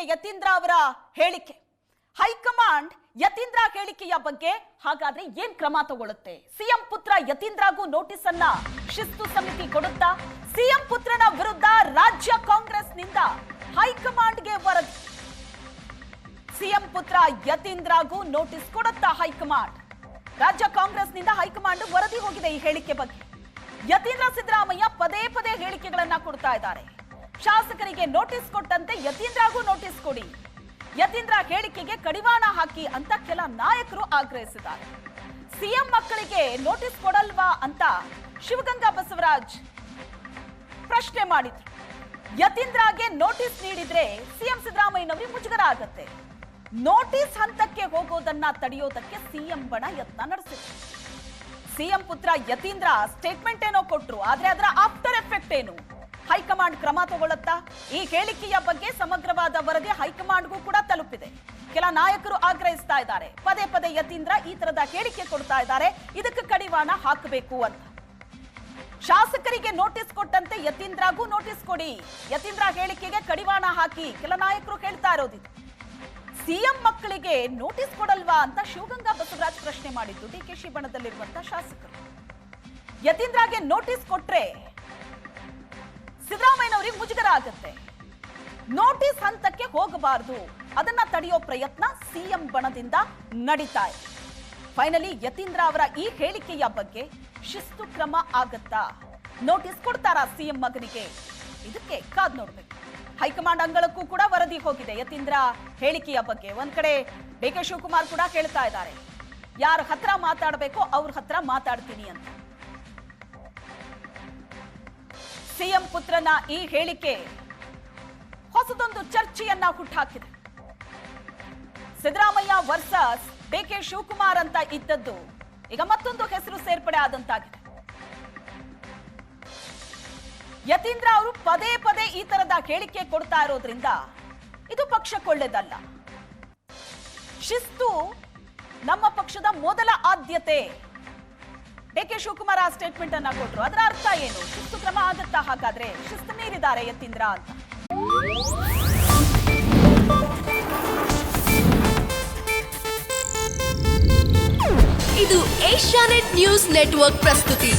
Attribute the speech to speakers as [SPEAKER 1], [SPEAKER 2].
[SPEAKER 1] ಹೋಗಿದೆ ಯತೀಂದ್ರ ಅವರ ಹೇಳಿಕೆ. ಹೈಕಮಾಂಡ್ ಯತೀಂದ್ರ ಹೇಳಿಕೆಯ ಬಗ್ಗೆ ಹಾಗಾದ್ರೆ ಏನ್ ಕ್ರಮ ತಗೊಳ್ಳುತ್ತೆ? ಸಿಎಂ ಪುತ್ರ ಯತೀಂದ್ರಗೂ ನೋಟಿಸ್ ಅನ್ನ ಶಿಸ್ತು ಸಮಿತಿ ಕೊಡುತ್ತಾ? ಸಿಎಂ ಪುತ್ರನ ವಿರುದ್ಧ ರಾಜ್ಯ ಕಾಂಗ್ರೆಸ್ನಿಂದ ಹೈಕಮಾಂಡ್ಗೆ ವರದಿ. ಸಿಎಂ ಪುತ್ರ ಯತೀಂದ್ರಗೂ ನೋಟಿಸ್ ಕೊಡುತ್ತಾ ಹೈಕಮಾಂಡ್? ರಾಜ್ಯ ಕಾಂಗ್ರೆಸ್ನಿಂದ ಹೈಕಮಾಂಡ್ ವರದಿ ಹೋಗಿದೆ ಈ ಹೇಳಿಕೆ ಬಗ್ಗೆ. ಯತೀಂದ್ರ ಸಿದ್ದರಾಮಯ್ಯ ಪದೇ ಪದೇ ಹೇಳಿಕೆಗಳನ್ನ ಕೊಡ್ತಾ ಇದ್ದಾರೆ. ಶಾಸಕರಿಗೆ ನೋಟಿಸ್ ಕೊಟ್ಟಂತೆ ಯತೀಂದ್ರಗೂ ನೋಟಿಸ್ ಕೊಡಿ, ಯತೀಂದ್ರ ಹೇಳಿಕೆಗೆ ಕಡಿವಾಣ ಹಾಕಿ ಅಂತ ಕೆಲ ನಾಯಕರು ಆಗ್ರಹಿಸಿದ್ದಾರೆ. ಸಿಎಂ ಮಕ್ಕಳಿಗೆ ನೋಟಿಸ್ ಕೊಡಲ್ವಾ ಅಂತ ಶಿವಗಂಗಾ ಬಸವರಾಜ್ ಪ್ರಶ್ನೆ ಮಾಡಿದ್ರು. ಯತೀಂದ್ರಗೆ ನೋಟಿಸ್ ನೀಡಿದ್ರೆ ಸಿಎಂ ಸಿದ್ದರಾಮಯ್ಯನವರಿಗೆ ಮುಜುಗರ ಆಗತ್ತೆ. ನೋಟಿಸ್ ಹಂತಕ್ಕೆ ಹೋಗೋದನ್ನ ತಡೆಯೋದಕ್ಕೆ ಸಿಎಂ ಬಣ ಯತ್ನ ನಡೆಸಿದ್ರು. ಸಿಎಂ ಪುತ್ರ ಯತೀಂದ್ರ ಸ್ಟೇಟ್ಮೆಂಟ್ ಏನೋ ಕೊಟ್ರು, ಆದ್ರೆ ಅದರ ಆಫ್ಟರ್ ಎಫೆಕ್ಟ್ ಏನು? ಹೈಕಮಾಂಡ್ ಕ್ರಮ ತಗೊಳ್ಳುತ್ತಾ? ಈ ಹೇಳಿಕೆಯ ಬಗ್ಗೆ ಸಮಗ್ರವಾದ ವರದಿ ಹೈಕಮಾಂಡ್ಗೂ ಕೂಡ ತಲುಪಿದೆ. ಕೆಲ ನಾಯಕರು ಆಗ್ರಹಿಸ್ತಾ ಇದ್ದಾರೆ, ಪದೇ ಪದೇ ಯತೀಂದ್ರ ಈ ತರದ ಹೇಳಿಕೆ ಕೊಡ್ತಾ ಇದ್ದಾರೆ, ಇದಕ್ಕೆ ಕಡಿವಾಣ ಹಾಕಬೇಕು ಅಂತ. ಶಾಸಕರಿಗೆ ನೋಟಿಸ್ ಕೊಟ್ಟಂತೆ ಯತೀಂದ್ರಗೂ ನೋಟಿಸ್ ಕೊಡಿ, ಯತೀಂದ್ರ ಹೇಳಿಕೆಗೆ ಕಡಿವಾಣ ಹಾಕಿ, ಕೆಲ ನಾಯಕರು ಹೇಳ್ತಾ ಇರೋದಿದೆ. ಸಿಎಂ ಮಕ್ಕಳಿಗೆ ನೋಟಿಸ್ ಕೊಡಲ್ವಾ ಅಂತ ಶಿವಗಂಗಾ ಬಸವರಾಜ್ ಪ್ರಶ್ನೆ ಮಾಡಿದ್ದು ಡಿಕೆಶಿ ಬಣದಲ್ಲಿರುವಂತಹ ಶಾಸಕರು. ಯತೀಂದ್ರಗೆ ನೋಟಿಸ್ ಕೊಟ್ರೆ ಸಿದ್ದರಾಮಯ್ಯನವರಿಗೆ ಮುಜುಗರ ಆಗುತ್ತೆ. ನೋಟಿಸ್ ಹಂತಕ್ಕೆ ಹೋಗಬಾರದು, ಅದನ್ನ ತಡೆಯೋ ಪ್ರಯತ್ನ ಸಿಎಂ ಬಣದಿಂದ ನಡೀತಾ ಇದೆ. ಫೈನಲಿ ಯತೀಂದ್ರ ಅವರ ಈ ಹೇಳಿಕೆಯ ಬಗ್ಗೆ ಶಿಸ್ತು ಕ್ರಮ ಆಗತ್ತಾ? ನೋಟಿಸ್ ಕೊಡ್ತಾರಾ ಸಿಎಂ ಮಗನಿಗೆ? ಇದಕ್ಕೆ ಕಾದ್ ನೋಡ್ಬೇಕು. ಹೈಕಮಾಂಡ್ ಅಂಗಳಕ್ಕೂ ಕೂಡ ವರದಿ ಹೋಗಿದೆ ಯತೀಂದ್ರ ಹೇಳಿಕೆಯ ಬಗ್ಗೆ. ಒಂದ್ ಕಡೆ ಡಿಕೆ ಶಿವಕುಮಾರ್ ಕೂಡ ಹೇಳ್ತಾ ಇದ್ದಾರೆ, ಯಾರ ಹತ್ರ ಮಾತಾಡಬೇಕೋ ಅವ್ರ ಹತ್ರ ಮಾತಾಡ್ತೀನಿ ಅಂತ. ಸಿಎಂ ಪುತ್ರನ ಈ ಹೇಳಿಕೆ ಹೊಸದೊಂದು ಚರ್ಚೆಯನ್ನ ಹುಟ್ಟುಹಾಕಿದೆ. ಸಿದ್ದರಾಮಯ್ಯ ವರ್ಸಸ್ ಡಿಕೆ ಶಿವಕುಮಾರ್ ಅಂತ ಇದ್ದದ್ದು ಈಗ ಮತ್ತೊಂದು ಹೆಸರು ಸೇರ್ಪಡೆ ಆದಂತಾಗಿದೆ. ಯತೀಂದ್ರ ಅವರು ಪದೇ ಪದೇ ಈ ತರದ ಹೇಳಿಕೆ ಕೊಡ್ತಾ ಇರೋದ್ರಿಂದ ಇದು ಪಕ್ಷಕ್ಕೊಳ್ಳೇದಲ್ಲ. ಶಿಸ್ತು ನಮ್ಮ ಪಕ್ಷದ ಮೊದಲ ಆದ್ಯತೆ. ಡಿಕೆ ಶಿವಕುಮಾರ್ ಆ ಸ್ಟೇಟ್ಮೆಂಟ್ ಅನ್ನ ಕೊಟ್ಟರು, ಅದರ ಅರ್ಥ ಏನು? ಶಿಸ್ತು ಕ್ರಮ ಆಗುತ್ತಾ? ಹಾಗಾದ್ರೆ ಶಿಸ್ತು ಮೀರಿದ್ದಾರೆ ಯತೀಂದ್ರ ಅಂತ.
[SPEAKER 2] ಇದು ಏಷ್ಯಾನೆಟ್ ನ್ಯೂಸ್ ನೆಟ್ವರ್ಕ್ ಪ್ರಸ್ತುತಿ.